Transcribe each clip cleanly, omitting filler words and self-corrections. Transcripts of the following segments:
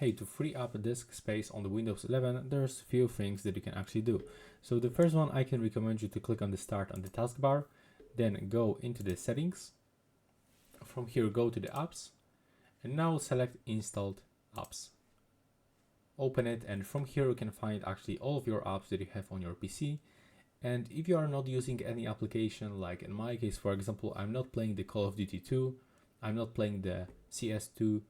hey, to free up disk space on the Windows 11, there's few things that you can actually do. So the first one, I can recommend you to click on the start on the taskbar, then go into the settings. From here, go to the apps, and now select installed apps. Open it, and from here you can find actually all of your apps that you have on your PC. And if you are not using any application, like in my case, for example, I'm not playing the Call of Duty 2, I'm not playing the CS2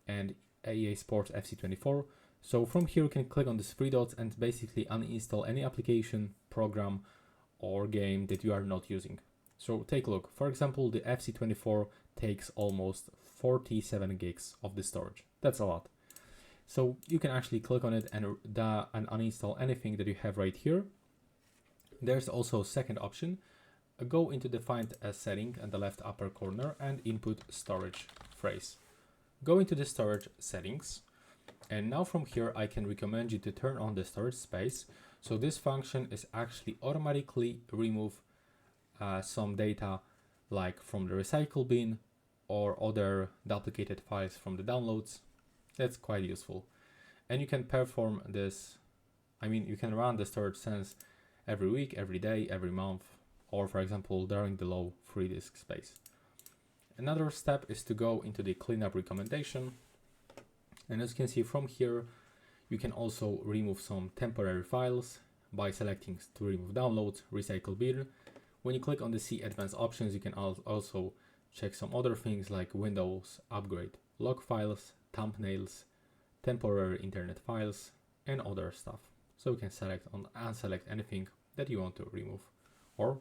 and EA Sports FC24. So from here you can click on these three dots and basically uninstall any application, program or game that you are not using. So take a look. For example, the FC24 takes almost 47 gigs of the storage. That's a lot. So you can actually click on it and uninstall anything that you have right here. There's also a second option. Go into the Find a setting in the left upper corner and input storage phrase. Go into the storage settings, and now from here I can recommend you to turn on the storage space. So this function is actually automatically remove some data like from the recycle bin or other duplicated files from the downloads. That's quite useful. And you can perform this, you can run the storage sense every week, every day, every month, or for example, during the low free disk space. Another step is to go into the cleanup recommendation. And as you can see from here, you can also remove some temporary files by selecting to remove downloads, recycle bin. When you click on the See Advanced Options, you can also check some other things like Windows Upgrade, log files, thumbnails, temporary internet files, and other stuff. So you can select and unselect anything that you want to remove or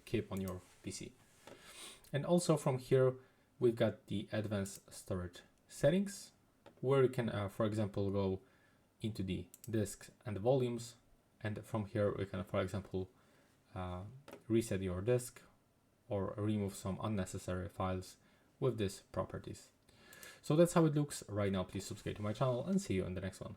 keep on your PC. And also from here, we've got the advanced storage settings, where you can, for example, go into the disks and the volumes. And from here, we can, for example, reset your disk or remove some unnecessary files with these properties. So that's how it looks right now. Please subscribe to my channel and see you in the next one.